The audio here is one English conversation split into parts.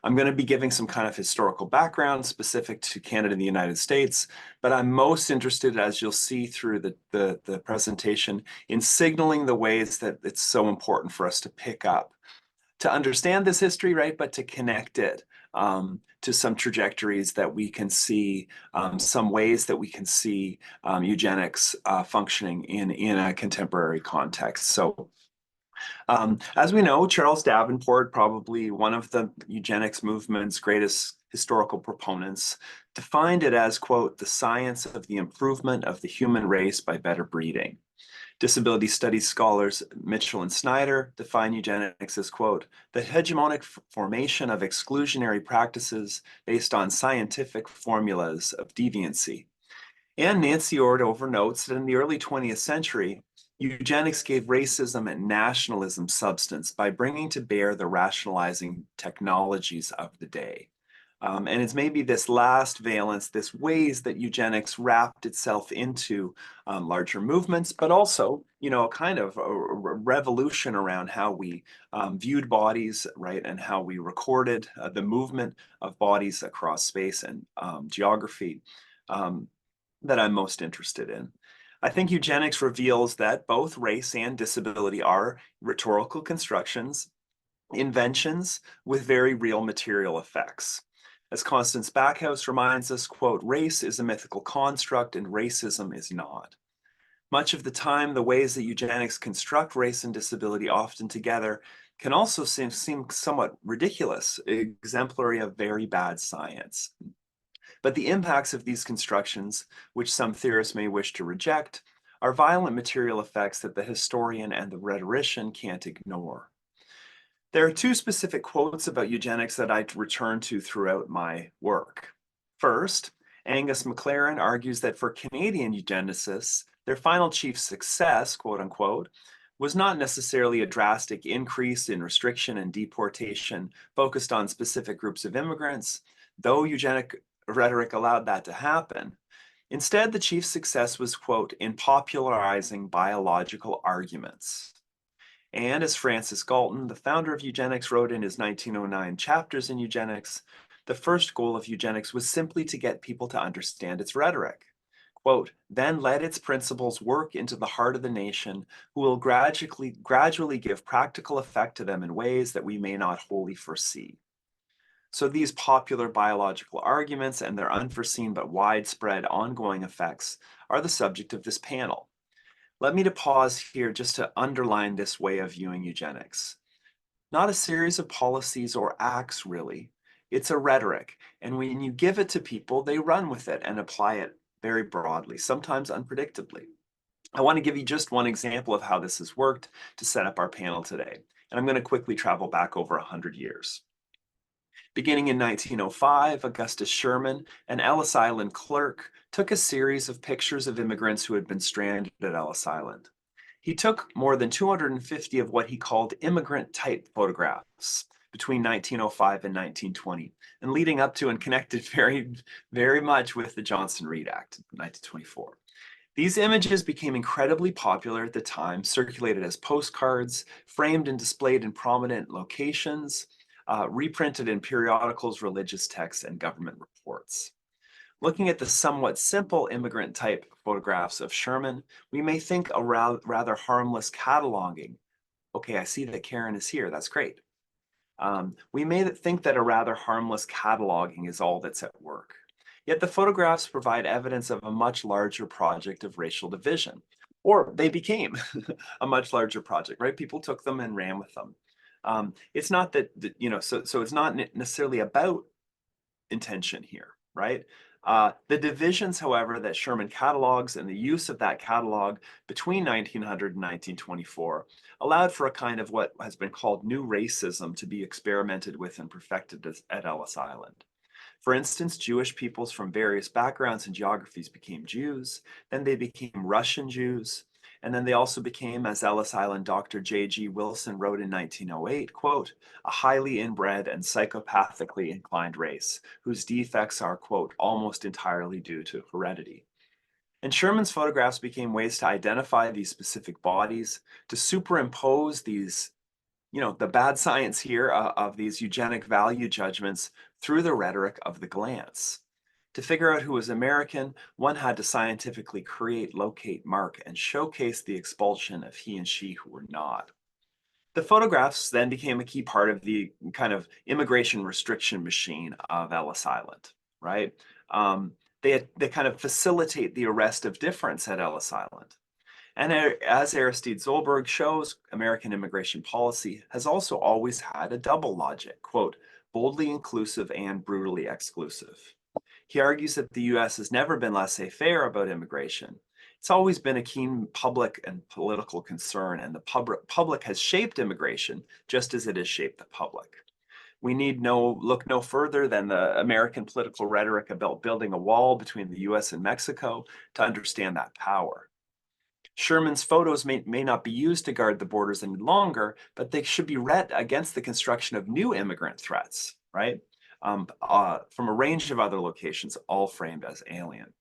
I'm going to be giving some kind of historical background specific to Canada and the United States, but I'm most interested, as you'll see through the presentation, in signaling the ways that it's so important for us to pick up, to understand this history, right, but to connect it to some trajectories that we can see, some ways that we can see eugenics functioning in a contemporary context. So as we know, Charles Davenport, probably one of the eugenics movement's greatest historical proponents, defined it as, quote, the science of the improvement of the human race by better breeding. Disability studies scholars Mitchell and Snyder define eugenics as, quote, the hegemonic formation of exclusionary practices based on scientific formulas of deviancy. And Nancy Ordover notes that in the early 20th century, eugenics gave racism and nationalism substance by bringing to bear the rationalizing technologies of the day. And it's maybe this last valence, this ways that eugenics wrapped itself into larger movements, but also, you know, a kind of a revolution around how we viewed bodies, right, and how we recorded the movement of bodies across space and geography. That I'm most interested in. I think eugenics reveals that both race and disability are rhetorical constructions, inventions with very real material effects. As Constance Backhouse reminds us, quote, race is a mythical construct and racism is not. Much of the time, the ways that eugenics construct race and disability often together can also seem somewhat ridiculous, exemplary of very bad science. But the impacts of these constructions, which some theorists may wish to reject, are violent material effects that the historian and the rhetorician can't ignore. There are two specific quotes about eugenics that I return to throughout my work. First, Angus MacLaren argues that for Canadian eugenicists, their final chief success, quote unquote, was not necessarily a drastic increase in restriction and deportation focused on specific groups of immigrants, though eugenic rhetoric allowed that to happen. Instead, the chief success was, quote, in popularizing biological arguments. And as Francis Galton, the founder of eugenics, wrote in his 1909 Chapters in Eugenics, the first goal of eugenics was simply to get people to understand its rhetoric. Quote, then let its principles work into the heart of the nation, who will gradually give practical effect to them in ways that we may not wholly foresee. So these popular biological arguments and their unforeseen but widespread ongoing effects are the subject of this panel. Let me pause here just to underline this way of viewing eugenics. Not a series of policies or acts, really. It's a rhetoric, and when you give it to people, they run with it and apply it very broadly, sometimes unpredictably. I want to give you just one example of how this has worked to set up our panel today, and I'm going to quickly travel back over 100 years. Beginning in 1905, Augustus Sherman, an Ellis Island clerk, took a series of pictures of immigrants who had been stranded at Ellis Island. He took more than 250 of what he called immigrant-type photographs between 1905 and 1920, and leading up to and connected very much with the Johnson-Reed Act in 1924. These images became incredibly popular at the time, circulated as postcards, framed and displayed in prominent locations, reprinted in periodicals, religious texts, and government reports. Looking at the somewhat simple immigrant type photographs of Sherman, we may think a rather harmless cataloging. Okay, I see that Karen is here, that's great. We may think that a rather harmless cataloging is all that's at work. Yet the photographs provide evidence of a much larger project of racial division, or they became a much larger project, right? People took them and ran with them. It's not that, you know, so it's not necessarily about intention here, right? The divisions, however, that Sherman catalogs and the use of that catalog between 1900 and 1924 allowed for a kind of what has been called new racism to be experimented with and perfected at Ellis Island. For instance, Jewish peoples from various backgrounds and geographies became Jews, then they became Russian Jews, and then they also became, as Ellis Island Dr. J.G. Wilson wrote in 1908, quote, a highly inbred and psychopathically inclined race, whose defects are, quote, almost entirely due to heredity. And Sherman's photographs became ways to identify these specific bodies, to superimpose these the bad science here of these eugenic value judgments through the rhetoric of the glance. To figure out who was American, one had to scientifically create, locate, mark, and showcase the expulsion of he and she who were not. The photographs then became a key part of the kind of immigration restriction machine of Ellis Island, right? They kind of facilitate the arrest of difference at Ellis Island. And as Aristide Zolberg shows, American immigration policy has also always had a double logic, quote, boldly inclusive and brutally exclusive. He argues that the US has never been laissez-faire about immigration. It's always been a keen public and political concern, and the public has shaped immigration just as it has shaped the public. We need look no further than the American political rhetoric about building a wall between the US and Mexico to understand that power. Sherman's photos may not be used to guard the borders any longer, but they should be read against the construction of new immigrant threats, right? From a range of other locations, all framed as alien.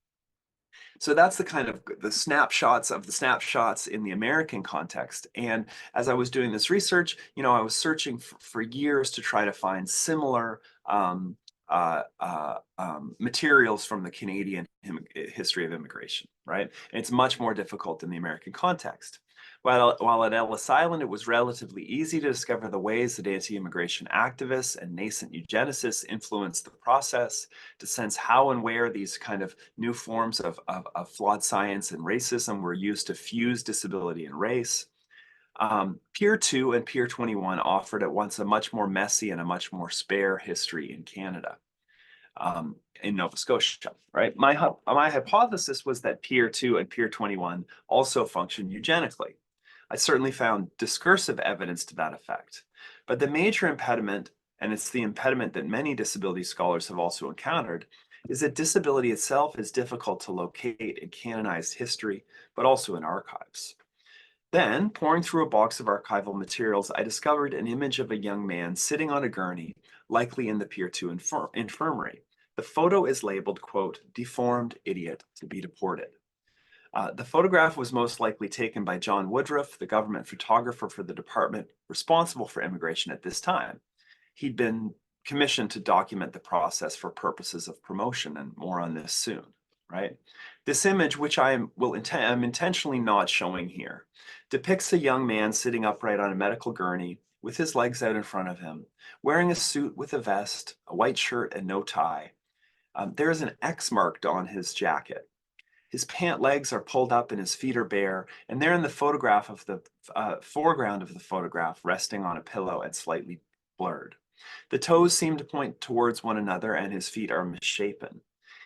So that's the kind of the snapshots of the snapshots in the American context. And as I was doing this research, I was searching for years to try to find similar materials from the Canadian history of immigration, right? And it's much more difficult in the American context. While at Ellis Island, it was relatively easy to discover the ways that anti-immigration activists and nascent eugenicists influenced the process, to sense how and where these kind of new forms of flawed science and racism were used to fuse disability and race. Pier 2 and Pier 21 offered at once a much more messy and a much more spare history in Canada. In Nova Scotia, right? My hypothesis was that Pier 2 and Pier 21 also function eugenically. I certainly found discursive evidence to that effect. But the major impediment, and it's the impediment that many disability scholars have also encountered, is that disability itself is difficult to locate in canonized history, but also in archives. Then, pouring through a box of archival materials, I discovered an image of a young man sitting on a gurney, likely in the Pier 2 infirmary. The photo is labeled, quote, deformed idiot to be deported. The photograph was most likely taken by John Woodruff, the government photographer for the department responsible for immigration at this time. He'd been commissioned to document the process for purposes of promotion, and more on this soon, right? This image, which I'm intentionally not showing here, depicts a young man sitting upright on a medical gurney with his legs out in front of him, wearing a suit with a vest, a white shirt, and no tie. There is an X marked on his jacket. His pant legs are pulled up and his feet are bare, and they're in the photograph of the foreground of the photograph, resting on a pillow and slightly blurred. The toes seem to point towards one another, and his feet are misshapen.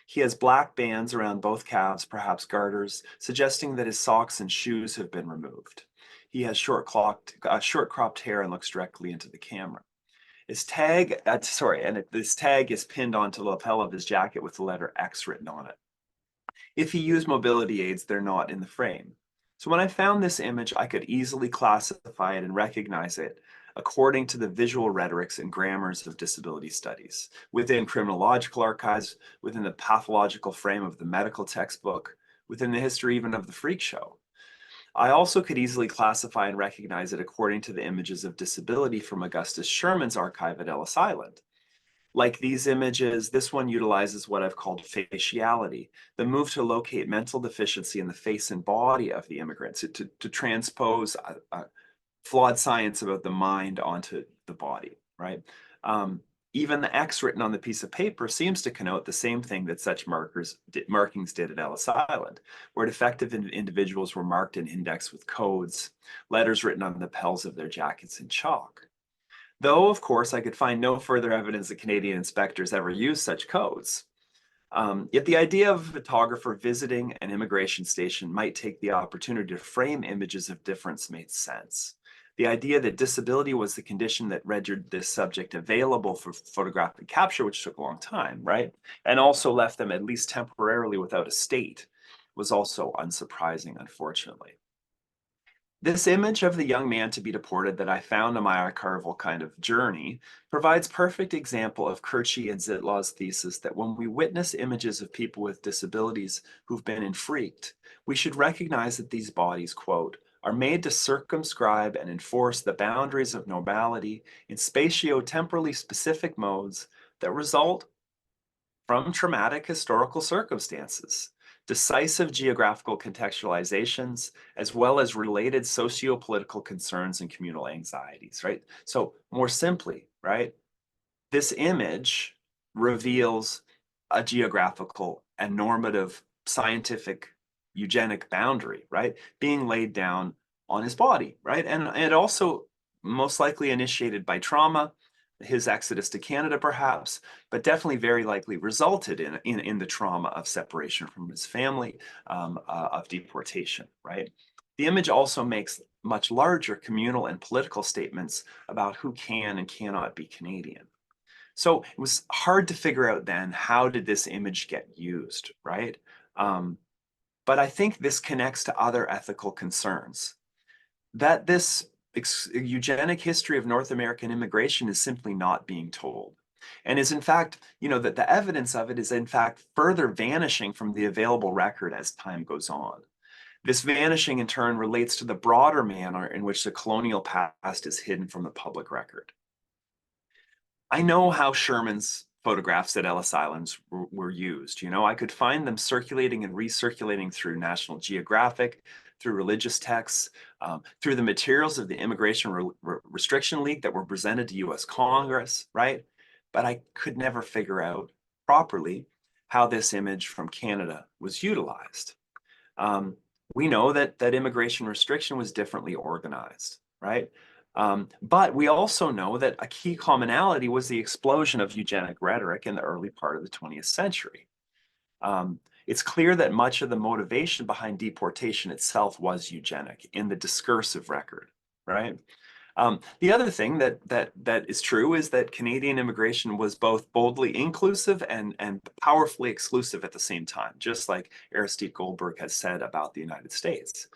He has black bands around both calves, perhaps garters, suggesting that his socks and shoes have been removed. He has short cropped hair and looks directly into the camera. This tag is pinned onto the lapel of his jacket with the letter X written on it. If he used mobility aids, they're not in the frame. So when I found this image, I could easily classify it and recognize it according to the visual rhetorics and grammars of disability studies, within criminological archives, within the pathological frame of the medical textbook, within the history even of the freak show. I also could easily classify and recognize it according to the images of disability from Augustus Sherman's archive at Ellis Island. Like these images, this one utilizes what I've called faciality, the move to locate mental deficiency in the face and body of the immigrants, to transpose flawed science about the mind onto the body, right? Even the X written on the piece of paper seems to connote the same thing that such markings did at Ellis Island, where defective individuals were marked and indexed with codes, letters written on the lapels of their jackets in chalk. Though, of course, I could find no further evidence that Canadian inspectors ever used such codes. Yet the idea of a photographer visiting an immigration station might take the opportunity to frame images of difference made sense. The idea that disability was the condition that rendered this subject available for photographic capture, which took a long time, right? And also left them at least temporarily without a state, was also unsurprising, unfortunately. This image of the young man to be deported that I found on my archival kind of journey provides perfect example of Kirchie and Zitlaw's thesis that when we witness images of people with disabilities who've been infreaked, we should recognize that these bodies, quote, are made to circumscribe and enforce the boundaries of normality in spatio-temporally specific modes that result from traumatic historical circumstances, decisive geographical contextualizations, as well as related socio-political concerns and communal anxieties, right? So more simply, right, this image reveals a geographical and normative scientific eugenic boundary, right, being laid down on his body, right? And it also most likely initiated by trauma, his exodus to Canada perhaps, but definitely very likely resulted in the trauma of separation from his family, of deportation, right? The image also makes much larger communal and political statements about who can and cannot be Canadian. So it was hard to figure out then, how did this image get used, right? Um, but I think this connects to other ethical concerns. That this eugenic history of North American immigration is simply not being told. And is in fact, that the evidence of it is in fact further vanishing from the available record as time goes on. This vanishing in turn relates to the broader manner in which the colonial past is hidden from the public record. I know how Sherman's photographs at Ellis Islands were used. I could find them circulating and recirculating through National Geographic, through religious texts, through the materials of the Immigration Restriction League that were presented to US Congress, right? But I could never figure out properly how this image from Canada was utilized. Um, we know that immigration restriction was differently organized, right? But we also know that a key commonality was the explosion of eugenic rhetoric in the early part of the 20th century. It's clear that much of the motivation behind deportation itself was eugenic in the discursive record, right? The other thing that is true is that Canadian immigration was both boldly inclusive and powerfully exclusive at the same time, just like Aristide Goldberg has said about the United States.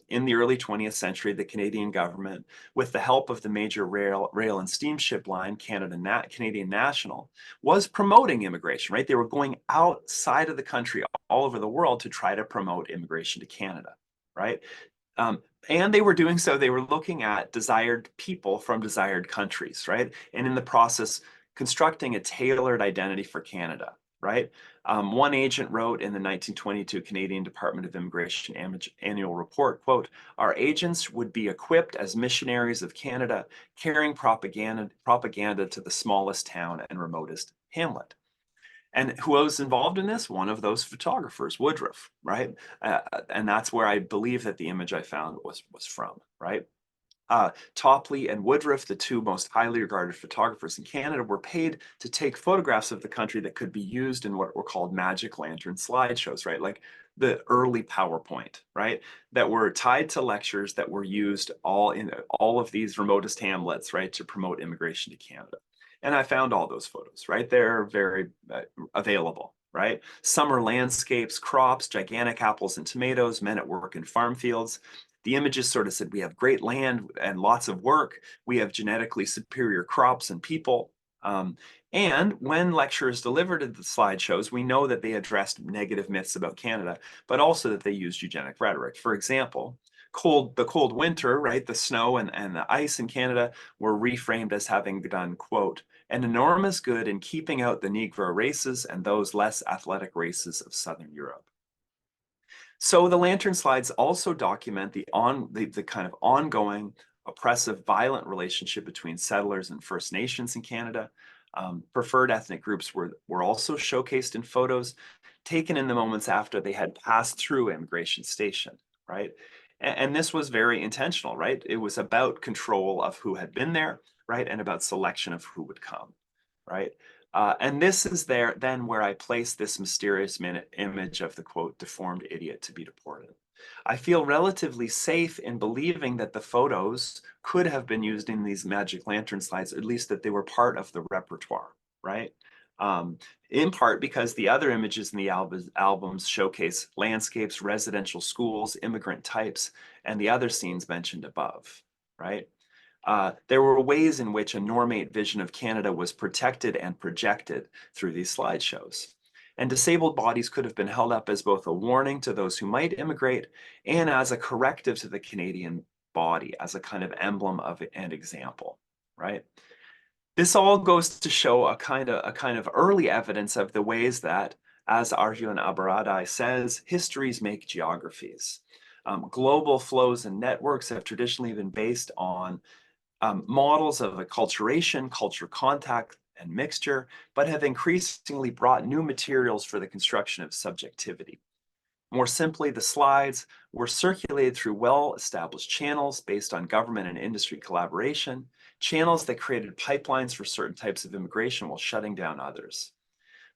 In the early 20th century, the Canadian government, with the help of the major rail and steamship line, Canadian National, was promoting immigration, right? They were going outside of the country, all over the world, to try to promote immigration to Canada, right? And they were doing so, they were looking at desired people from desired countries, right? And in the process, constructing a tailored identity for Canada, right? One agent wrote in the 1922 Canadian Department of Immigration annual report, quote, "Our agents would be equipped as missionaries of Canada, carrying propaganda to the smallest town and remotest hamlet." And who was involved in this? One of those photographers, Woodruff, right? And that's where I believe that the image I found was from, right? Topley and Woodruff, the two most highly regarded photographers in Canada, were paid to take photographs of the country that could be used in what were called magic lantern slideshows, right? Like the early PowerPoint, right? That were tied to lectures that were used all in all of these remotest hamlets, right? To promote immigration to Canada. And I found all those photos, right? They're very available, right? Summer landscapes, crops, gigantic apples and tomatoes, men at work in farm fields. The images sort of said, we have great land and lots of work. We have genetically superior crops and people. And when lecturers delivered the slideshows, we know that they addressed negative myths about Canada, but also that they used eugenic rhetoric. For example, the cold winter, right, the snow and the ice in Canada were reframed as having done, quote, "an enormous good in keeping out the Negro races and those less athletic races of Southern Europe." So the lantern slides also document the kind of ongoing, oppressive, violent relationship between settlers and First Nations in Canada. Preferred ethnic groups were also showcased in photos taken in the moments after they had passed through immigration station, right? And this was very intentional, right? It was about control of who had been there, right? And about selection of who would come, right? And this is then where I place this mysterious image of the, quote, "deformed idiot to be deported." I feel relatively safe in believing that the photos could have been used in these magic lantern slides, at least that they were part of the repertoire, right? In part because the other images in the albums showcase landscapes, residential schools, immigrant types, and the other scenes mentioned above, right? There were ways in which a normate vision of Canada was protected and projected through these slideshows. And disabled bodies could have been held up as both a warning to those who might immigrate and as a corrective to the Canadian body, as a kind of emblem of an example, right? This all goes to show a kind of early evidence of the ways that, as Arjun Abaradai says, histories make geographies. Global flows and networks have traditionally been based on models of acculturation, culture contact, and mixture, but have increasingly brought new materials for the construction of subjectivity. More simply, the slides were circulated through well-established channels based on government and industry collaboration, channels that created pipelines for certain types of immigration while shutting down others.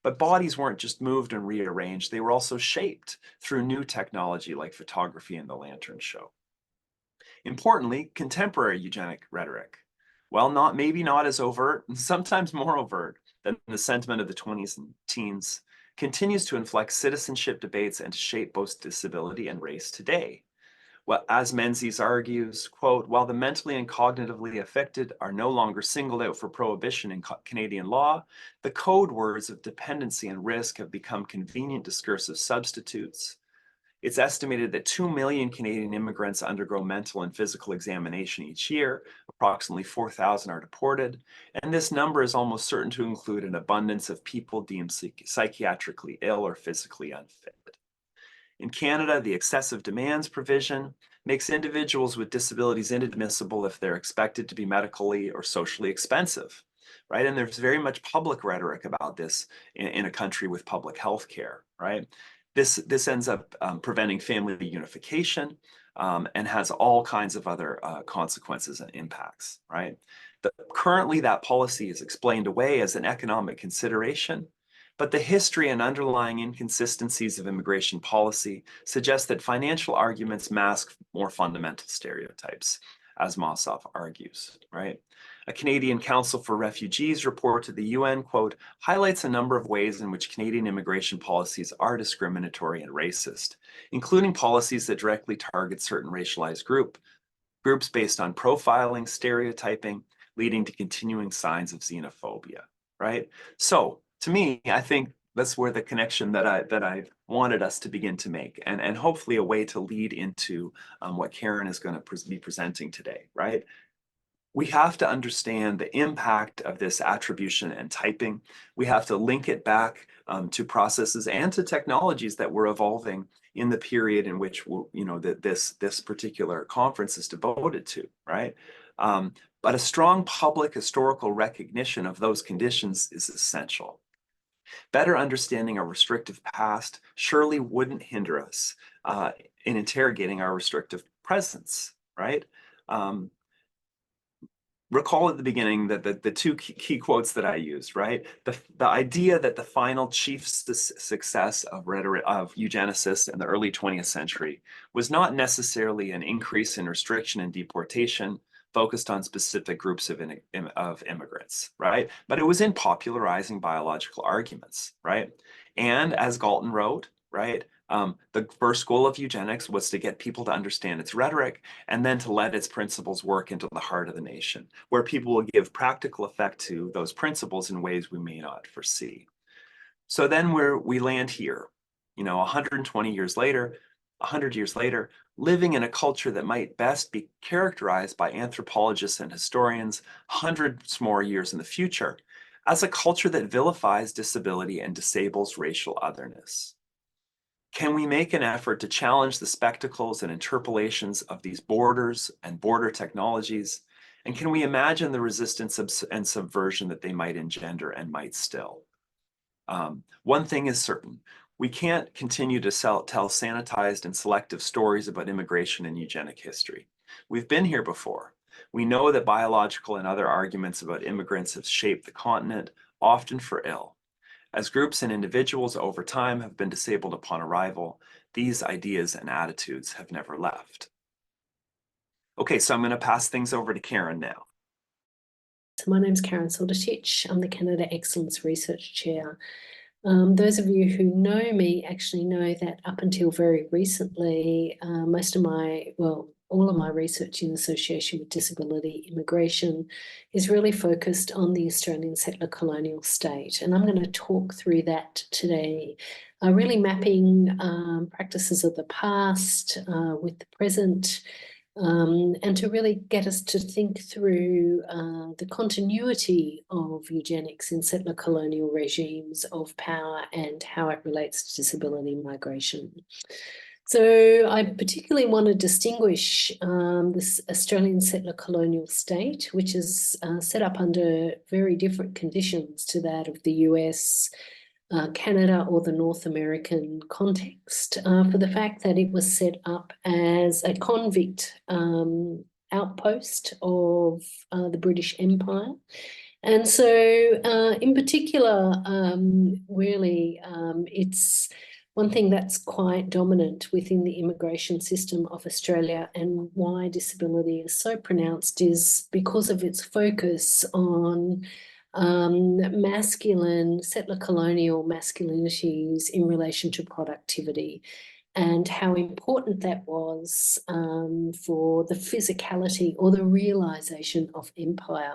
But bodies weren't just moved and rearranged, they were also shaped through new technology like photography and the lantern show. Importantly, contemporary eugenic rhetoric, while maybe not as overt, and sometimes more overt than the sentiment of the 20s and teens, continues to inflect citizenship debates and to shape both disability and race today. Well, as Menzies argues, quote, while the mentally and cognitively affected are no longer singled out for prohibition in Canadian law, the code words of dependency and risk have become convenient discursive substitutes. It's estimated that 2 million Canadian immigrants undergo mental and physical examination each year. Approximately 4,000 are deported. And this number is almost certain to include an abundance of people deemed psychiatrically ill or physically unfit. In Canada, the excessive demands provision makes individuals with disabilities inadmissible if they're expected to be medically or socially expensive, right? And there's very much public rhetoric about this in a country with public health care, right? This ends up preventing family unification and has all kinds of other consequences and impacts, right? Currently, that policy is explained away as an economic consideration, but the history and underlying inconsistencies of immigration policy suggest that financial arguments mask more fundamental stereotypes, as Mossoff argues, right? A Canadian Council for Refugees report to the UN, quote, highlights a number of ways in which Canadian immigration policies are discriminatory and racist, including policies that directly target certain racialized groups based on profiling, stereotyping, leading to continuing signs of xenophobia, right? So, to me, I think that's where the connection that I wanted us to begin to make, and hopefully a way to lead into what Karen is going to be presenting today, right? We have to understand the impact of this attribution and typing. We have to link it back to processes and to technologies that were evolving in the period in which this particular conference is devoted to, right? But a strong public historical recognition of those conditions is essential. Better understanding our restrictive past surely wouldn't hinder us in interrogating our restrictive presence, right? Recall at the beginning that the two key quotes that I used, right? The idea that the final chief success of eugenicists in the early 20th century was not necessarily an increase in restriction and deportation focused on specific groups of immigrants, right? But it was in popularizing biological arguments, right? And as Galton wrote, right, the first goal of eugenics was to get people to understand its rhetoric and then to let its principles work into the heart of the nation, where people will give practical effect to those principles in ways we may not foresee. So then we land here, 120 years later, 100 years later, living in a culture that might best be characterized by anthropologists and historians hundreds more years in the future as a culture that vilifies disability and disables racial otherness. Can we make an effort to challenge the spectacles and interpolations of these borders and border technologies? And can we imagine the resistance and subversion that they might engender and might still? One thing is certain. We can't continue to tell sanitized and selective stories about immigration and eugenic history. We've been here before. We know that biological and other arguments about immigrants have shaped the continent, often for ill. As groups and individuals over time have been disabled upon arrival, these ideas and attitudes have never left. Okay, so I'm going to pass things over to Karen now. So my name's Karen Soldatich. I'm the Canada Excellence Research Chair. Those of you who know me actually know that up until very recently, most of my, well, all of my research in association with disability immigration is really focused on the Australian settler colonial state. And I'm going to talk through that today, really mapping practices of the past with the present, and to really get us to think through the continuity of eugenics in settler colonial regimes of power and how it relates to disability migration. So I particularly want to distinguish this Australian settler colonial state, which is set up under very different conditions to that of the US, Canada, or the North American context, for the fact that it was set up as a convict outpost of the British Empire. And so in particular, really, it's one thing that's quite dominant within the immigration system of Australia, and why disability is so pronounced is because of its focus on masculine, settler colonial masculinities in relation to productivity, and how important that was for the physicality or the realization of empire.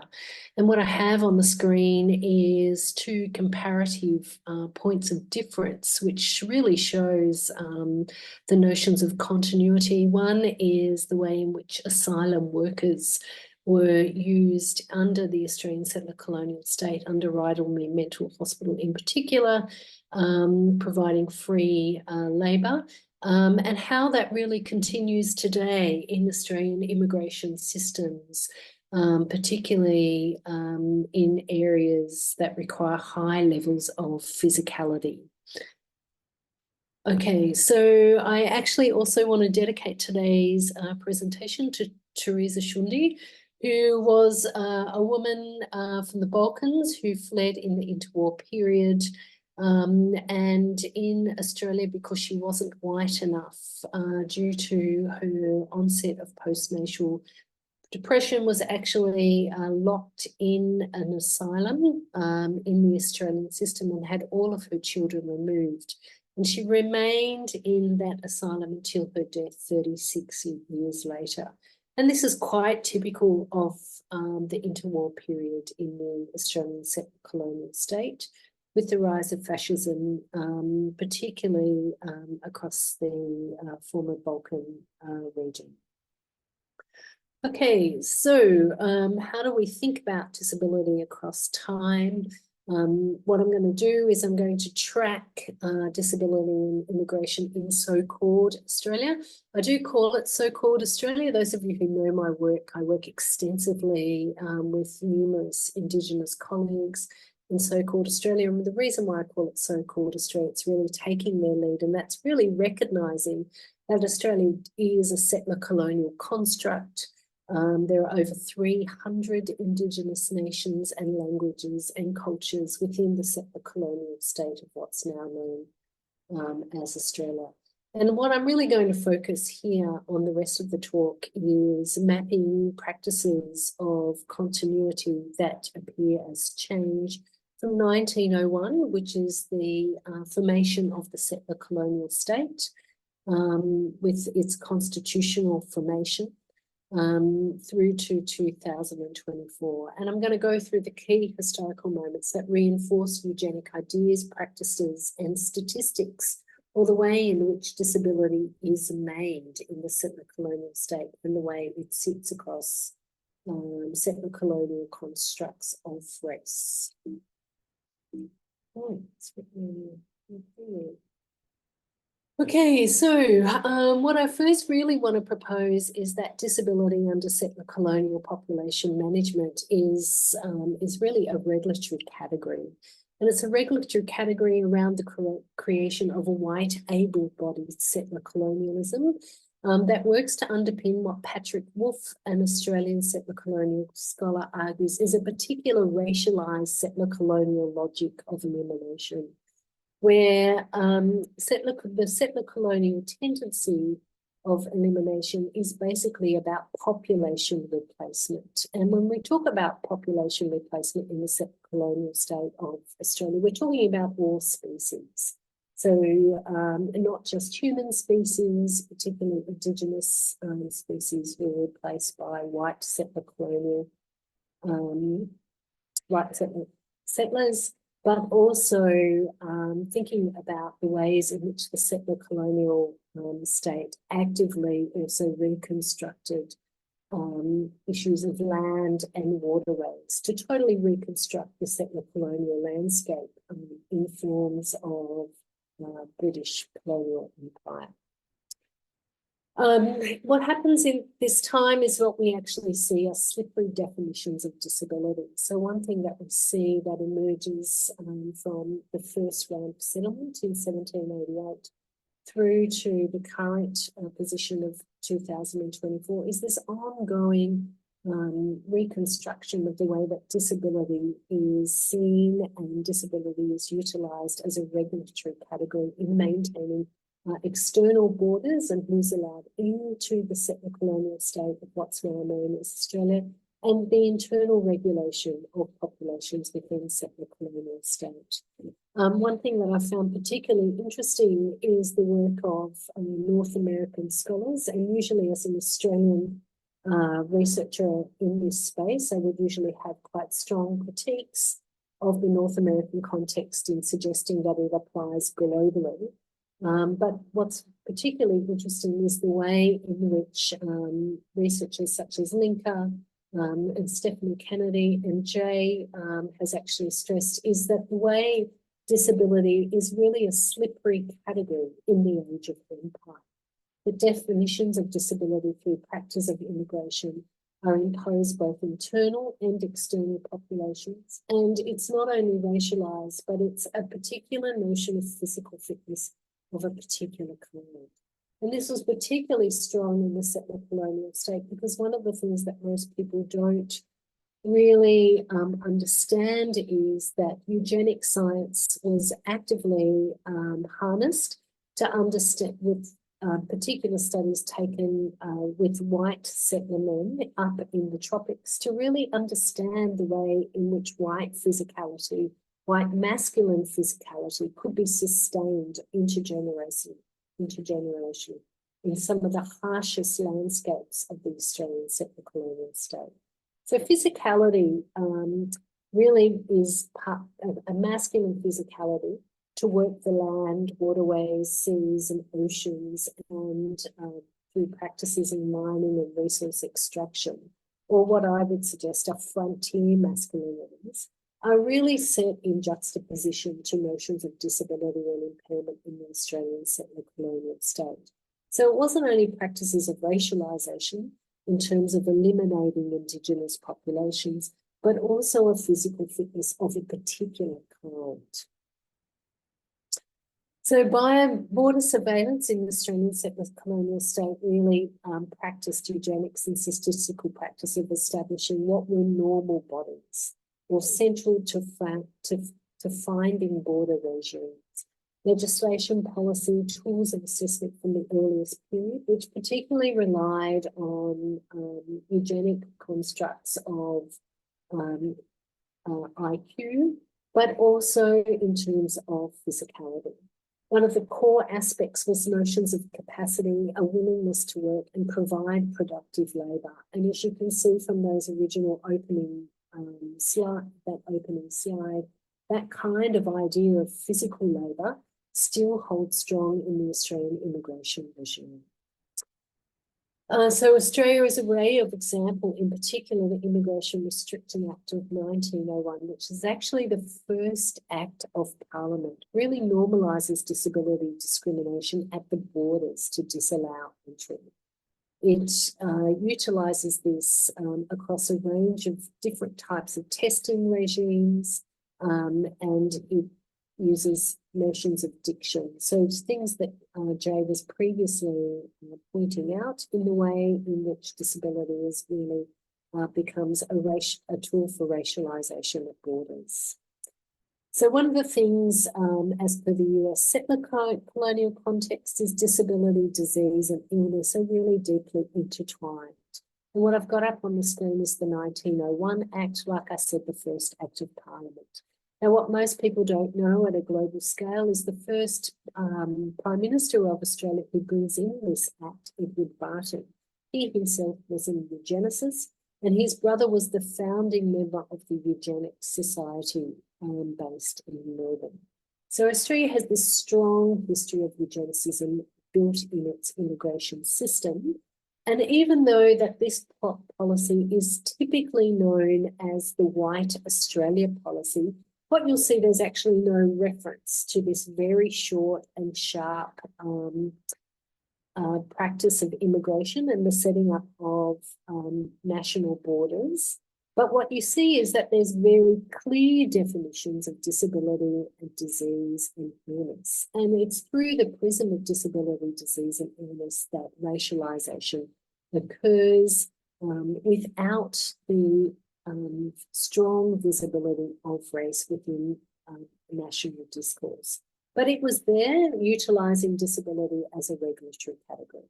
And what I have on the screen is two comparative points of difference, which really shows the notions of continuity. One is the way in which asylum workers were used under the Australian settler colonial state, under Rydalmere Mental Hospital in particular, providing free labour. And how that really continues today in Australian immigration systems, particularly in areas that require high levels of physicality. Okay, so I actually also want to dedicate today's presentation to Teresa Shundi, who was a woman from the Balkans who fled in the interwar period. And in Australia, because she wasn't white enough due to her onset of postnatal depression, was actually locked in an asylum in the Australian system and had all of her children removed. And she remained in that asylum until her death 36 years later. And this is quite typical of the interwar period in the Australian settler colonial state, with the rise of fascism, particularly across the former Balkan region. Okay, so how do we think about disability across time? What I'm going to do is I'm going to track disability and immigration in so-called Australia. I do call it so-called Australia. Those of you who know my work, I work extensively with numerous Indigenous colleagues in so-called Australia. And the reason why I call it so-called Australia, it's really taking their lead, and that's really recognising that Australia is a settler colonial construct. There are over 300 Indigenous nations and languages and cultures within the settler colonial state of what's now known as Australia. And what I'm really going to focus here on the rest of the talk is mapping practices of continuity that appear as change from 1901, which is the formation of the settler colonial state with its constitutional formation, through to 2024. And I'm going to go through the key historical moments that reinforce eugenic ideas, practices, and statistics, or the way in which disability is made in the settler colonial state and the way it sits across settler colonial constructs of race. Okay, so what I first really want to propose is that disability under settler colonial population management is really a regulatory category. And it's a regulatory category around the creation of a white, able-bodied settler colonialism that works to underpin what Patrick Wolfe, an Australian settler colonial scholar, argues is a particular racialised settler colonial logic of elimination, where the settler colonial tendency of elimination is basically about population replacement. And when we talk about population replacement in the settler colonial state of Australia, we're talking about all species. So not just human species, particularly indigenous species, were replaced by white settler colonial settlers, but also thinking about the ways in which the settler colonial state actively also reconstructed issues of land and waterways to totally reconstruct the settler colonial landscape in forms of British colonial empire. What happens in this time is what we actually see are slippery definitions of disability. So one thing that we see that emerges from the first round of settlement in 1788 through to the current position of 2024 is this ongoing reconstruction of the way that disability is seen and disability is utilised as a regulatory category in maintaining external borders and who's allowed into the settler colonial state of what's now known as Australia, and the internal regulation of populations within settler colonial state. One thing that I found particularly interesting is the work of North American scholars, and usually as an Australian researcher in this space, I would usually have quite strong critiques of the North American context in suggesting that it applies globally. But what's particularly interesting is the way in which researchers such as Linka and Stephanie Kennedy and Jay has actually stressed is that the way disability is really a slippery category in the age of empire. The definitions of disability through practice of immigration are imposed both internal and external populations. And it's not only racialised, but it's a particular notion of physical fitness of a particular kind. And this was particularly strong in the settler colonial state because one of the things that most people don't really understand is that eugenic science was actively harnessed to understand with particular studies taken with white settler men up in the tropics to really understand the way in which white physicality, white masculine physicality could be sustained intergenerationally in some of the harshest landscapes of the Australian settler colonial state. So physicality really is part of a masculine physicality to work the land, waterways, seas and oceans, and through practices in mining and resource extraction, or what I would suggest are frontier masculinities, are really set in juxtaposition to notions of disability and impairment in the Australian settler colonial state. So it wasn't only practices of racialisation in terms of eliminating Indigenous populations, but also a physical fitness of a particular kind. So border surveillance in the Australian settler colonial state really practiced eugenics and statistical practice of establishing what were normal bodies or central to finding border regimes. Legislation, policy, tools of assessment from the earliest period, which particularly relied on eugenic constructs of IQ, but also in terms of physicality. One of the core aspects was notions of capacity, a willingness to work and provide productive labour. And as you can see from those original opening slide, that kind of idea of physical labour still holds strong in the Australian immigration regime. So Australia is a ray of example, in particular the Immigration Restricting Act of 1901, which is actually the first act of Parliament, really normalises disability discrimination at the borders to disallow entry. It utilises this across a range of different types of testing regimes, and it uses notions of diction. So it's things that Jay was previously pointing out in the way in which disability is really becomes a tool for racialisation at borders. So one of the things, as per the US settler colonial context, is disability, disease and illness are really deeply intertwined. And what I've got up on the screen is the 1901 Act, like I said, the first Act of Parliament. Now, what most people don't know at a global scale is the first Prime Minister of Australia who brings in this act, Edward Barton. He himself was a eugenicist, and his brother was the founding member of the Eugenic Society based in Melbourne. So Australia has this strong history of eugenicism built in its immigration system. And even though that this policy is typically known as the White Australia policy, what you'll see, there's actually no reference to this very short and sharp practice of immigration and the setting up of national borders. But what you see is that there's very clear definitions of disability and disease and illness. And it's through the prism of disability, disease and illness that racialisation occurs without the strong visibility of race within national discourse. But it was there utilising disability as a regulatory category.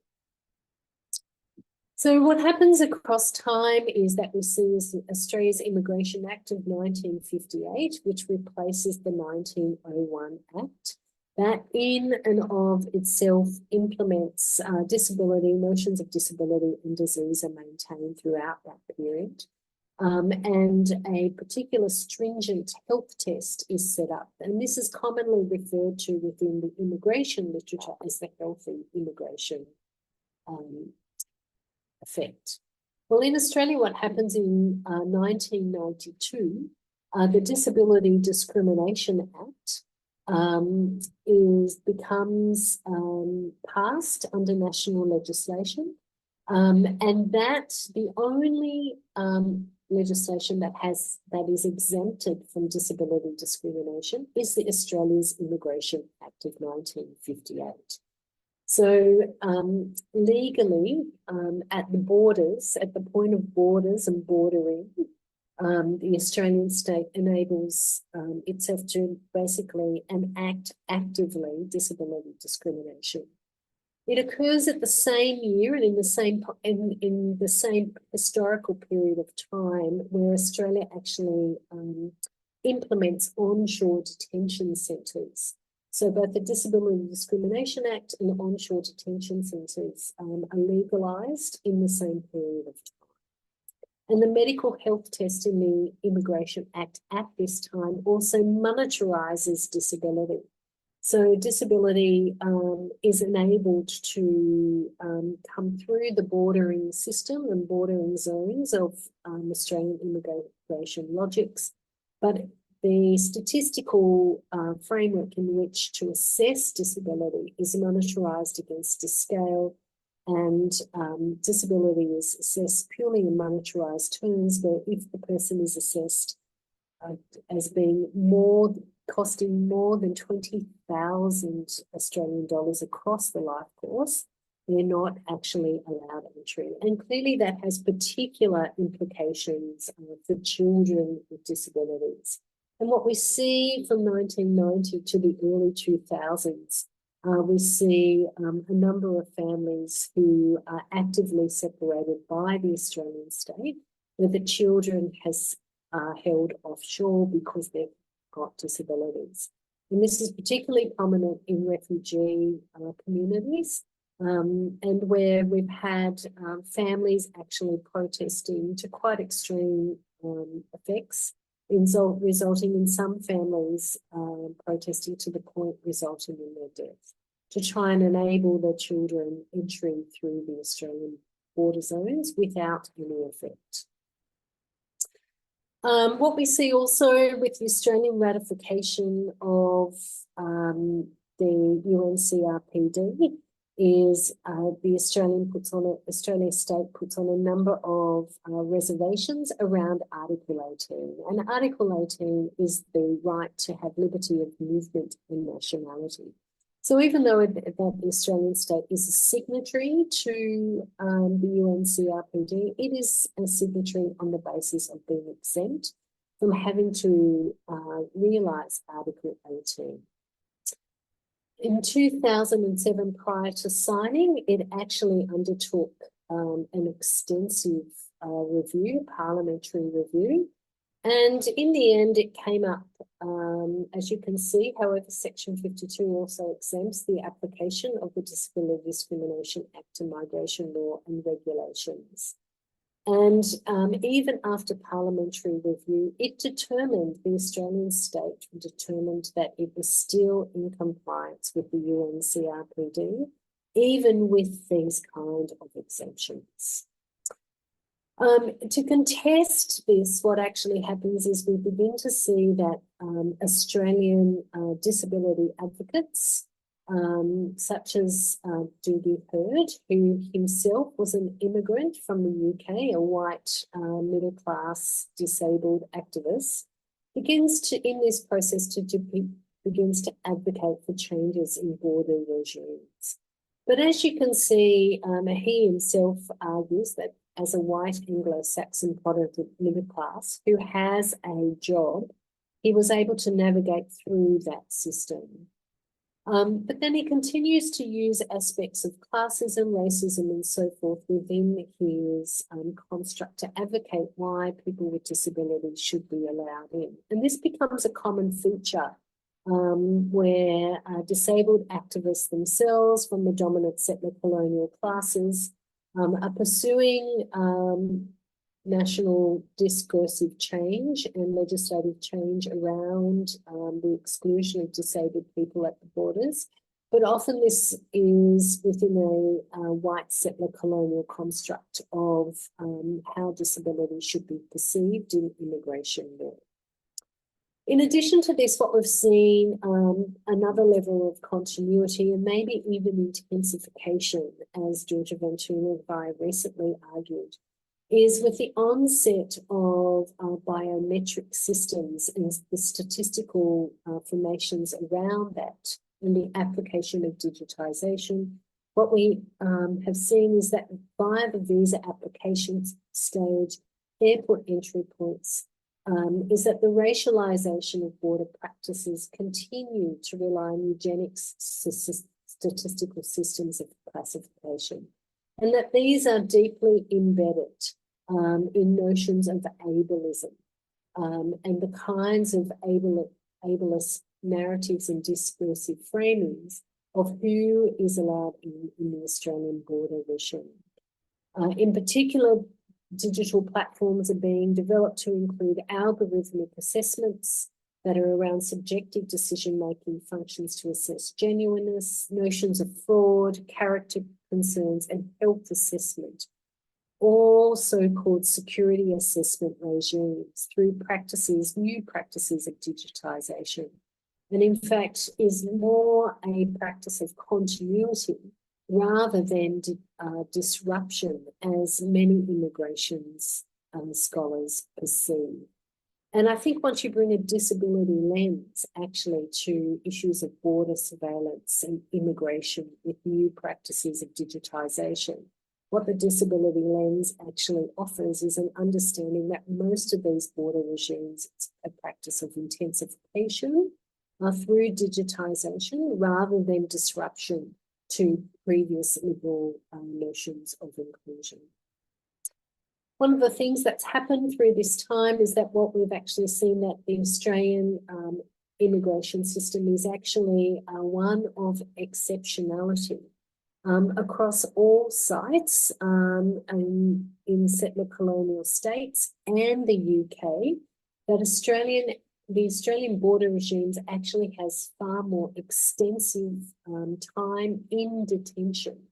So what happens across time is that we see Australia's Immigration Act of 1958, which replaces the 1901 Act, that in and of itself implements disability, notions of disability and disease are maintained throughout that period. And a particular stringent health test is set up. And this is commonly referred to within the immigration literature as the healthy immigration effect. Well, in Australia, what happens in 1992, the Disability Discrimination Act becomes passed under national legislation. And that's the only legislation that is exempted from disability discrimination is the Australia's Immigration Act of 1958. So legally, at the borders, at the point of borders and bordering, the Australian state enables itself to basically enact actively disability discrimination. It occurs at the same year and in the same historical period of time where Australia actually implements onshore detention centres. So both the Disability Discrimination Act and the onshore detention centres are legalised in the same period of time. And the medical health test in the Immigration Act at this time also monetarises disability. So disability is enabled to come through the bordering system and bordering zones of Australian immigration logics, but the statistical framework in which to assess disability is monetarised against a scale, and disability is assessed purely in monetarised terms, where if the person is assessed as being costing more than 20,000 Australian dollars across the life course, they're not actually allowed entry. And clearly that has particular implications for children with disabilities. And what we see from 1990 to the early 2000s, we see a number of families who are actively separated by the Australian state, where the children are held offshore because they've got disabilities. And this is particularly prominent in refugee communities, and where we've had families actually protesting to quite extreme effects, resulting in some families protesting to the point resulting in their death, to try and enable their children entry through the Australian border zones without any effect. What we see also with the Australian ratification of the UNCRPD is the Australia state puts on a number of reservations around Article 18. And Article 18 is the right to have liberty of movement and nationality. So even though the Australian state is a signatory to the UNCRPD, it is a signatory on the basis of being exempt from having to realise Article 18. In 2007, prior to signing, it actually undertook an extensive review, parliamentary review, and in the end, it came up As you can see, however, Section 52 also exempts the application of the Disability Discrimination Act to migration law and regulations. And even after parliamentary review, it determined, the Australian state determined that it was still in compliance with the UN CRPD, even with these kind of exemptions. To contest this, what actually happens is we begin to see that Australian disability advocates, such as Doogie Hurd, who himself was an immigrant from the UK, a white middle-class disabled activist, begins to advocate for changes in border regimes. But as you can see, he himself argues that as a white Anglo-Saxon product of middle class who has a job, he was able to navigate through that system. But then he continues to use aspects of classism, racism, and so forth within his construct to advocate why people with disabilities should be allowed in. And this becomes a common feature where disabled activists themselves from the dominant settler colonial classes are pursuing national discursive change and legislative change around the exclusion of disabled people at the borders. But often this is within a white settler colonial construct of how disability should be perceived in immigration law. In addition to this, what we've seen, another level of continuity and maybe even intensification, as Georgia Vantunabai recently argued, is with the onset of biometric systems and the statistical formations around that and the application of digitisation. What we have seen is that via the visa application stage, airport entry points, is that the racialization of border practices continue to rely on eugenics statistical systems of classification, and that these are deeply embedded in notions of ableism and the kinds of ableist narratives and discursive framings of who is allowed in the Australian border regime. In particular, digital platforms are being developed to include algorithmic assessments that are around subjective decision-making functions to assess genuineness, notions of fraud, character concerns, and health assessment, all so-called security assessment regimes through new practices of digitisation. And in fact, is more a practice of continuity rather than disruption, as many immigrations scholars perceive. And I think once you bring a disability lens actually to issues of border surveillance and immigration with new practices of digitisation, what the disability lens actually offers is an understanding that most of these border regimes, it's a practice of intensification through digitisation rather than disruption to previous liberal notions of inclusion. One of the things that's happened through this time is that what we've actually seen that the Australian immigration system is actually one of exceptionality across all sites in settler colonial states and the UK, that the Australian border regimes actually has far more extensive time in detention.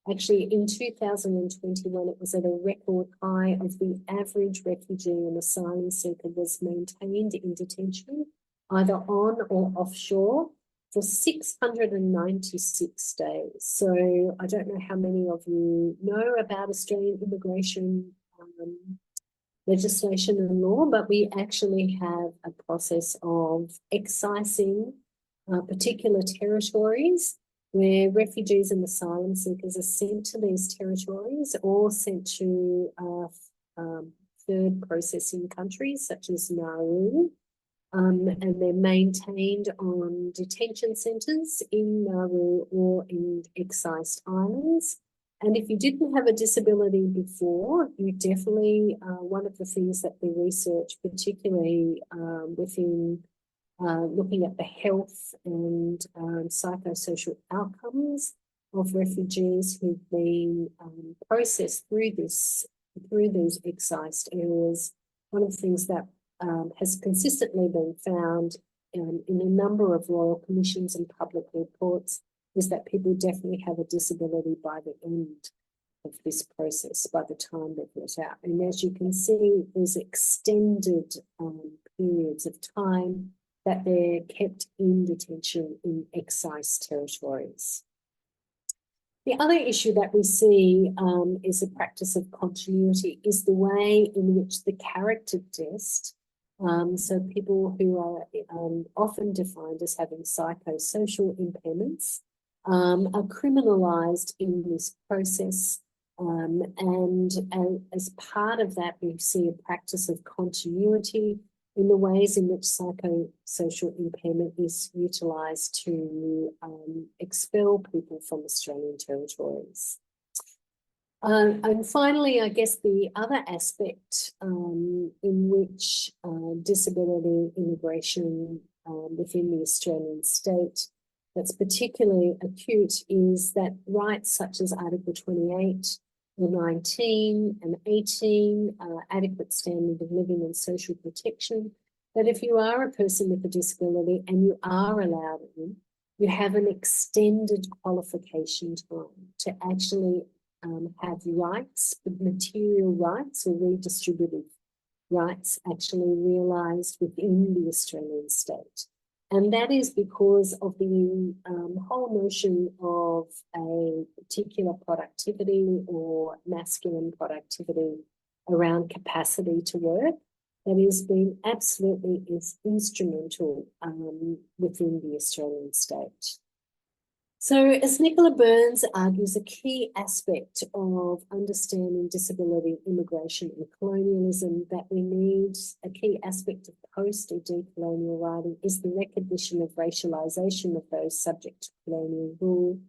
Actually, in 2021, it was at a record high of the average refugee and asylum seeker was maintained in detention, either on or offshore, for 696 days. So I don't know how many of you know about Australian immigration legislation and law, but we actually have a process of excising particular territories where refugees and asylum seekers are sent to these territories or sent to third processing countries such as Nauru, and they're maintained on detention centres in Nauru or in excised islands. And if you didn't have a disability before, you definitely, one of the things that we research, particularly within looking at the health and psychosocial outcomes of refugees who've been processed through these excised areas. One of the things that has consistently been found in a number of royal commissions and public reports is that people definitely have a disability by the end of this process, by the time they've let out. And as you can see, there's extended periods of time that they're kept in detention in excised territories. The other issue that we see is the practice of continuity, is the way in which the character test, so people who are often defined as having psychosocial impairments, are criminalised in this process. And as part of that, we see a practice of continuity in the ways in which psychosocial impairment is utilised to expel people from Australian territories. And finally, I guess the other aspect in which disability immigration within the Australian state that's particularly acute is that rights such as Article 28, or 19 and 18, adequate standard of living and social protection, that if you are a person with a disability and you are allowed in, you have an extended qualification time to actually have rights, material rights or redistributive rights actually realised within the Australian state. And that is because of the whole notion of a particular productivity or masculine productivity around capacity to work that has been absolutely instrumental within the Australian state. So as Nicola Burns argues, a key aspect of understanding disability, immigration and colonialism that we need, a key aspect of post or decolonial writing, is the recognition of racialisation of those subject to colonial rule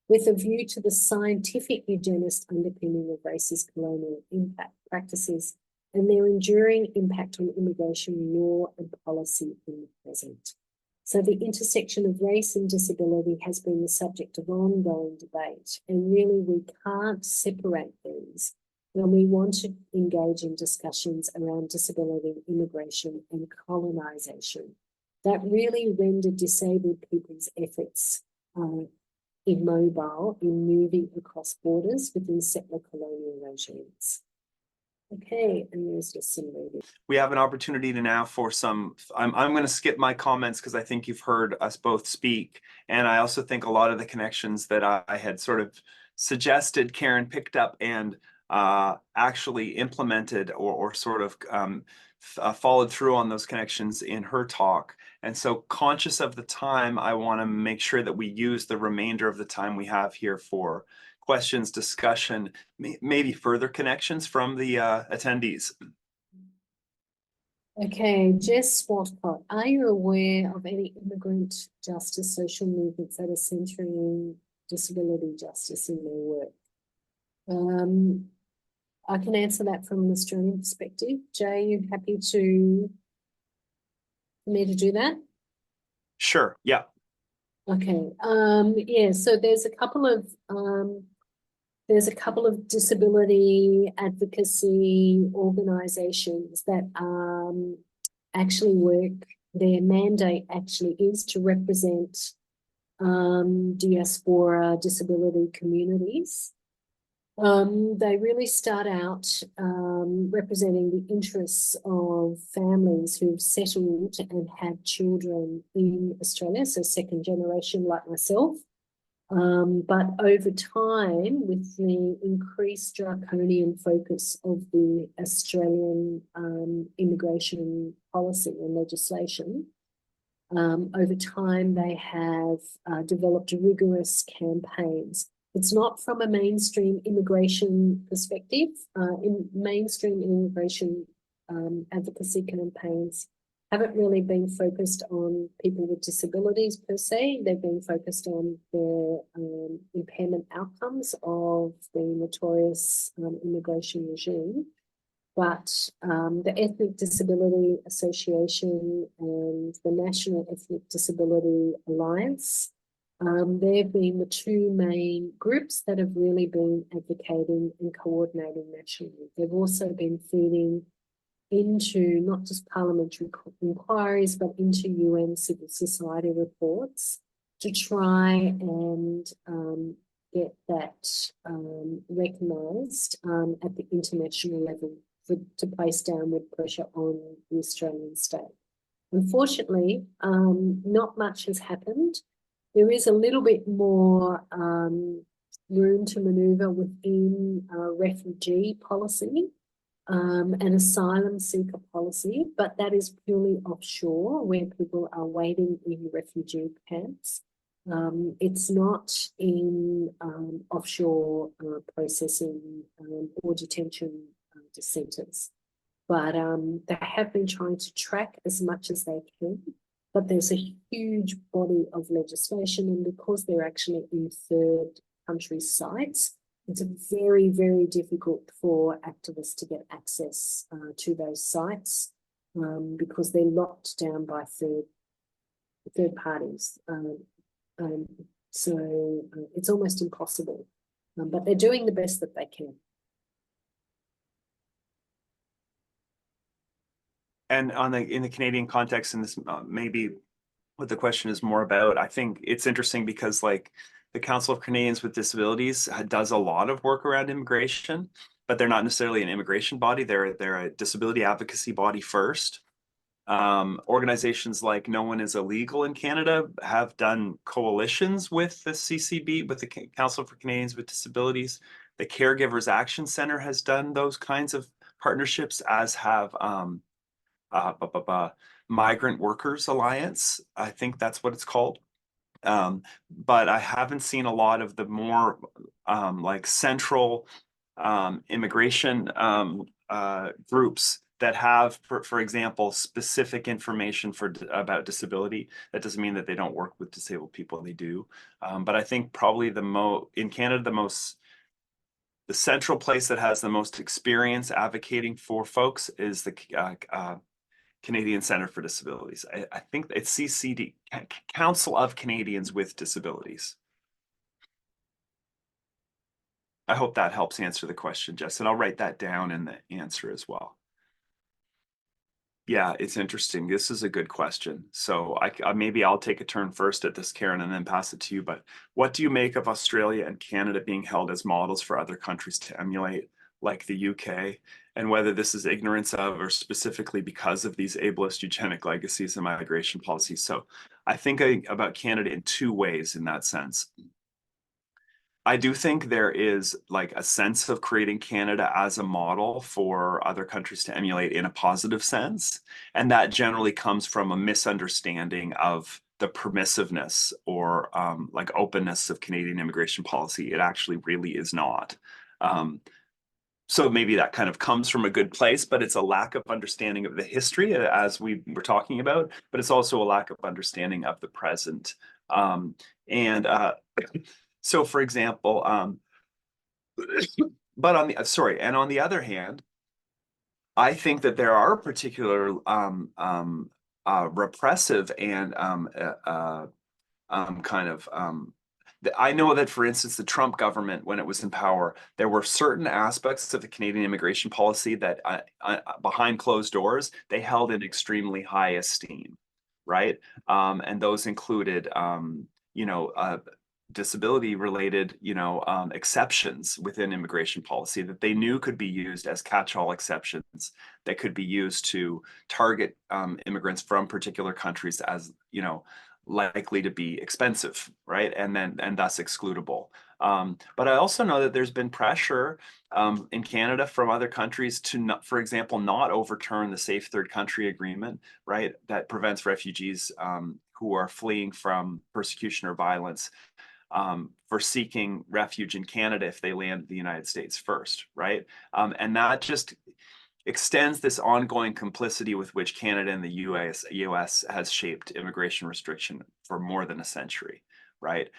with a view to the scientific eugenist underpinning of racist colonial impact practices and their enduring impact on immigration law and policy in the present. So the intersection of race and disability has been the subject of ongoing debate, and really we can't separate these when we want to engage in discussions around disability, immigration and colonisation that really render disabled people's efforts immobile in moving across borders within settler colonial regimes. Okay, and there's just some reading. We have an opportunity to now for some, I'm going to skip my comments because I think you've heard us both speak. And I also think a lot of the connections that I had sort of suggested, Karen picked up and actually implemented or sort of followed through on those connections in her talk. And so conscious of the time, I want to make sure that we use the remainder of the time we have here for questions, discussion, maybe further connections from the attendees. Okay, Jess Swatcott, are you aware of any immigrant justice social movements that are centering disability justice in their work? I can answer that from an Australian perspective. Jay, are you happy for me to do that? Sure, yeah. Okay, yeah, so there's a couple of disability advocacy organisations that actually work. Their mandate actually is to represent diaspora disability communities. They really start out representing the interests of families who've settled and had children in Australia, so second generation like myself. But over time, with the increased draconian focus of the Australian immigration policy and legislation, over time they have developed rigorous campaigns. It's not from a mainstream immigration perspective. In mainstream immigration advocacy campaigns haven't really been focused on people with disabilities per se. They've been focused on the impairment outcomes of the notorious immigration regime. But the Ethnic Disability Association and the National Ethnic Disability Alliance, they've been the two main groups that have really been advocating and coordinating nationally. They've also been feeding into not just parliamentary inquiries, but into UN civil society reports to try and get that recognised at the international level to place downward pressure on the Australian state. Unfortunately, not much has happened. There is a little bit more room to manoeuvre within refugee policy and asylum seeker policy, but that is purely offshore where people are waiting in refugee camps. It's not in offshore processing or detention centres. But they have been trying to track as much as they can. But there's a huge body of legislation, and because they're actually in third country sites, it's very, very difficult for activists to get access to those sites because they're locked down by third parties. So it's almost impossible. But they're doing the best that they can. And in the Canadian context, and this maybe what the question is more about, I think it's interesting because like the Council of Canadians with Disabilities does a lot of work around immigration, but they're not necessarily an immigration body. They're a disability advocacy body first. Organizations like No One Is Illegal in Canada have done coalitions with the CCB, with the Council for Canadians with Disabilities. The Caregivers Action Center has done those kinds of partnerships, as have Migrant Workers Alliance. I think that's what it's called. But I haven't seen a lot of the more like central immigration groups that have, for example, specific information about disability. That doesn't mean that they don't work with disabled people. They do. But I think probably in Canada, the central place that has the most experience advocating for folks is the Canadian Center for Disabilities. I think it's CCD, Council of Canadians with Disabilities. I hope that helps answer the question, Jess, and I'll write that down in the answer as well. Yeah, it's interesting. This is a good question. So maybe I'll take a turn first at this, Karen, and then pass it to you. But what do you make of Australia and Canada being held as models for other countries to emulate, like the UK, and whether this is ignorance of or specifically because of these ableist eugenic legacies and migration policies? So I think about Canada in two ways in that sense. I do think there is like a sense of creating Canada as a model for other countries to emulate in a positive sense. And that generally comes from a misunderstanding of the permissiveness or like openness of Canadian immigration policy. It actually really is not. So maybe that kind of comes from a good place, but it's a lack of understanding of the history as we were talking about, but it's also a lack of understanding of the present. So for example, but on the other hand, I think that there are particular repressive and I know that, for instance, the Trump government, when it was in power, there were certain aspects of the Canadian immigration policy that behind closed doors, they held in extremely high esteem, right? And those included, disability related, exceptions within immigration policy that they knew could be used as catch-all exceptions that could be used to target immigrants from particular countries as, likely to be expensive, right? And thus excludable. But I also know that there's been pressure in Canada from other countries to, not, for example, not overturn the Safe Third Country Agreement, right? That prevents refugees who are fleeing from persecution or violence for seeking refuge in Canada if they land in the United States first, right? And that just extends this ongoing complicity with which Canada and the US has shaped immigration restriction for more than a century, right?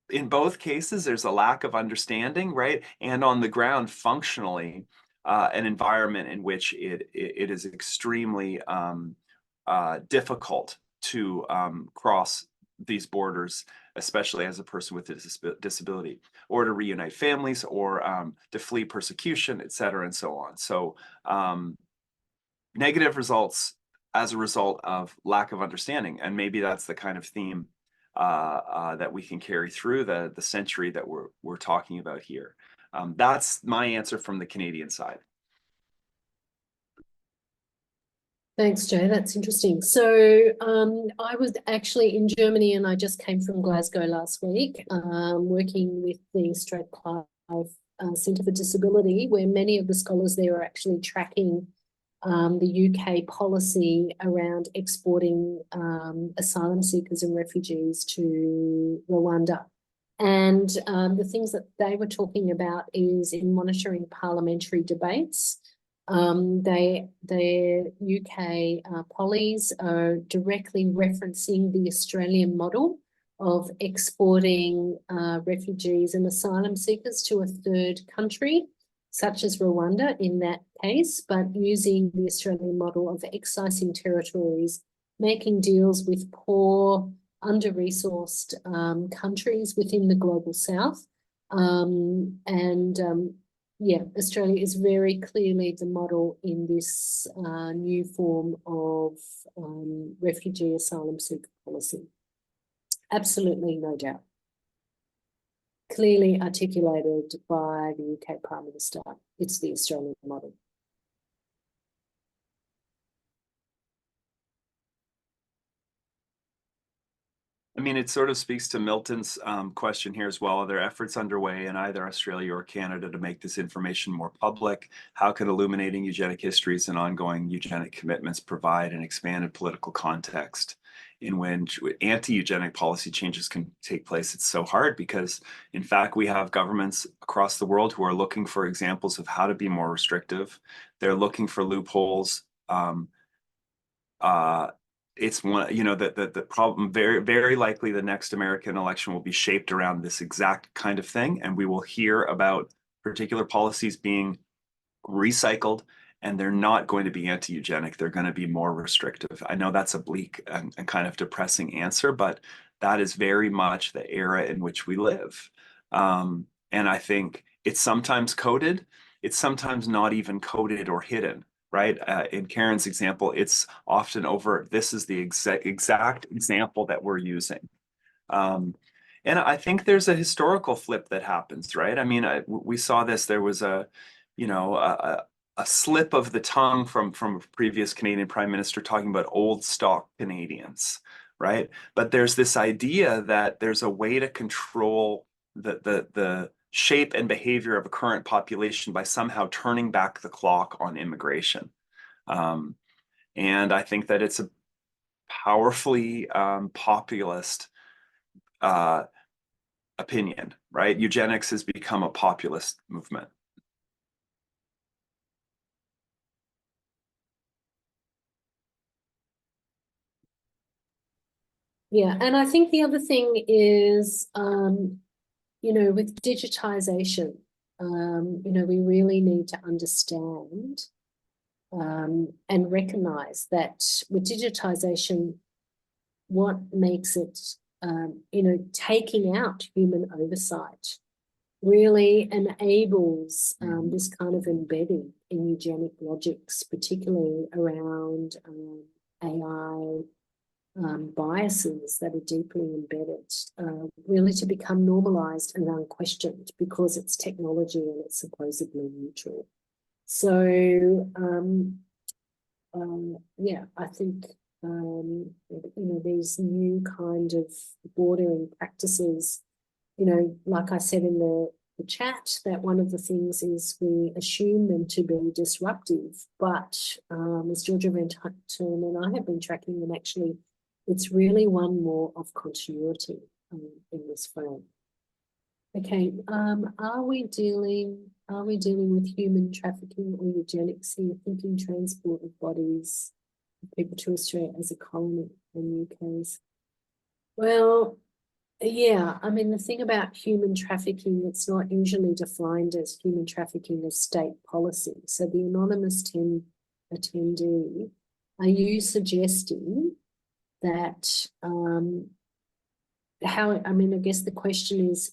in both cases, there's a lack of understanding, right? And on the ground, functionally, an environment in which it is extremely difficult to cross these borders, especially as a person with a disability, or to reunite families, or to flee persecution, et cetera, and so on. So negative results as a result of lack of understanding. And maybe that's the kind of theme that we can carry through the century that we're talking about here. That's my answer from the Canadian side. Thanks, Jay. That's interesting. So I was actually in Germany, and I just came from Glasgow last week, working with the Strathclyde Centre for Disability, where many of the scholars there are actually tracking the UK policy around exporting asylum seekers and refugees to Rwanda. And the things that they were talking about is in monitoring parliamentary debates. Their UK pollies are directly referencing the Australian model of exporting refugees and asylum seekers to a third country, such as Rwanda in that case, but using the Australian model of excising territories, making deals with poor, under-resourced countries within the global south. Yeah, Australia is very clearly the model in this new form of refugee asylum seeker policy. Absolutely, no doubt. Clearly articulated by the UK Prime Minister. It's the Australian model. I mean, it sort of speaks to Milton's question here as well. Are there efforts underway in either Australia or Canada to make this information more public? How can illuminating eugenic histories and ongoing eugenic commitments provide an expanded political context in which anti-eugenic policy changes can take place? It's so hard because, in fact, we have governments across the world who are looking for examples of how to be more restrictive. They're looking for loopholes. It's one, you know, the problem, very likely the next American election will be shaped around this exact kind of thing, and we will hear about particular policies being recycled, and they're not going to be anti-eugenic. They're going to be more restrictive. I know that's a bleak and kind of depressing answer, but that is very much the era in which we live. And I think it's sometimes coded, it's sometimes not even coded or hidden. Right? In Karen's example, it's often overt. This is the exact example that we're using. And I think there's a historical flip that happens, right? I mean, we saw this. There was a slip of the tongue from a previous Canadian Prime Minister talking about old stock Canadians, right? But there's this idea that there's a way to control the shape and behavior of a current population by somehow turning back the clock on immigration. And I think that it's a powerfully populist opinion, right? Eugenics has become a populist movement. Yeah, and I think the other thing is, you know, with digitization, you know, we really need to understand and recognize that with digitization, what makes it, you know, taking out human oversight really enables this kind of embedding in eugenic logics, particularly around AI biases that are deeply embedded, really to become normalized and unquestioned because it's technology and it's supposedly neutral. So, yeah, I think, you know, these new kind of bordering practices, you know, like I said in the chat, that one of the things is we assume them to be disruptive, but as Georgia Van Turn and I have been tracking them, actually, it's really one more of continuity in this frame. Okay, are we dealing with human trafficking or eugenics here, thinking transport of bodies of people to Australia as a colony in the UK's? Well, Yeah, I mean, the thing about human trafficking, it's not usually defined as human trafficking as state policy. So the anonymous attendee, are you suggesting that how, I mean, I guess the question is,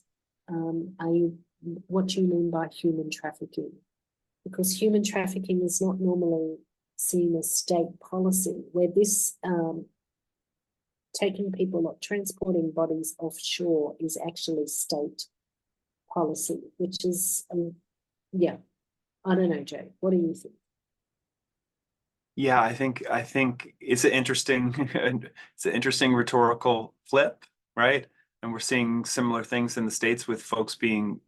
what do you mean by human trafficking? Because human trafficking is not normally seen as state policy, where this taking people or transporting bodies offshore is actually state policy, which is, yeah, I don't know, Jay, what do you think? Yeah, I think it's an interesting it's an interesting rhetorical flip, right? And we're seeing similar things in the States with folks being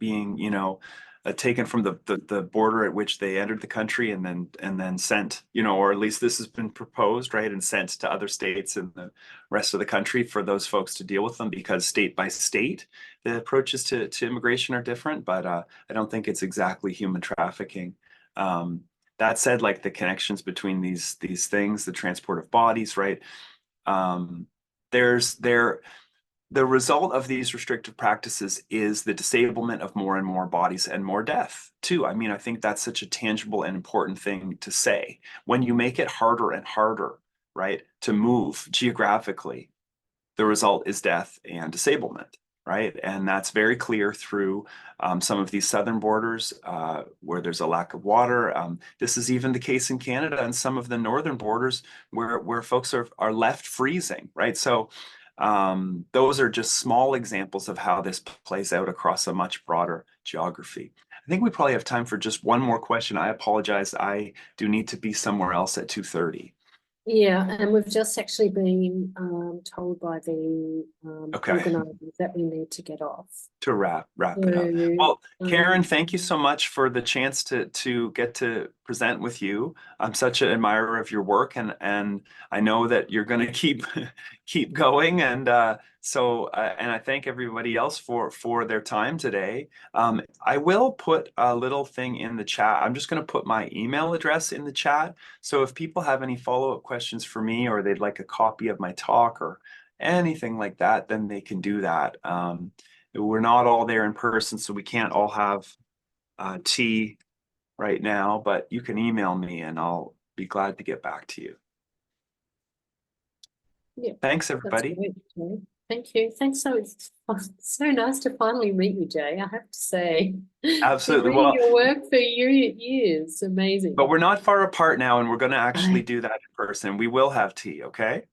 taken from the border at which they entered the country and then sent, or at least this has been proposed, right, and sent to other states and the rest of the country for those folks to deal with them because state by state the approaches to immigration are different, but I don't think it's exactly human trafficking. Um, that said, like the connections between these things, the transport of bodies, right? Um, there's there the result of these restrictive practices is the disablement of more and more bodies and more death too. I mean, I think that's such a tangible and important thing to say. When you make it harder and harder, right, to move geographically, the result is death and disablement, right? And that's very clear through some of these southern borders where there's a lack of water. This is even the case in Canada and some of the northern borders where folks are left freezing, right? So those are just small examples of how this plays out across a much broader geography. I think we probably have time for just one more question. I apologize. I do need to be somewhere else at 2:30. Yeah, and we've just actually been told by the Okay. organisers that we need to get off. To wrap it up. So, Well, Karen, thank you so much for the chance to get to present with you. I'm such an admirer of your work, and I know that you're going to keep going. And and I thank everybody else for their time today. I will put a little thing in the chat. I'm just going to put my email address in the chat. So if people have any follow-up questions for me, or they'd like a copy of my talk or anything like that, then they can do that. We're not all there in person, so we can't all have tea right now, but you can email me and I'll be glad to get back to you. yeah, Thanks, that's everybody. great, Jay. Thank you. Thanks. So it's so nice to finally meet you, Jay. I have to say, been Absolutely. reading Well, your work for years. but Amazing. we're not far apart now, and we're going to actually do that in person. We will have tea, okay?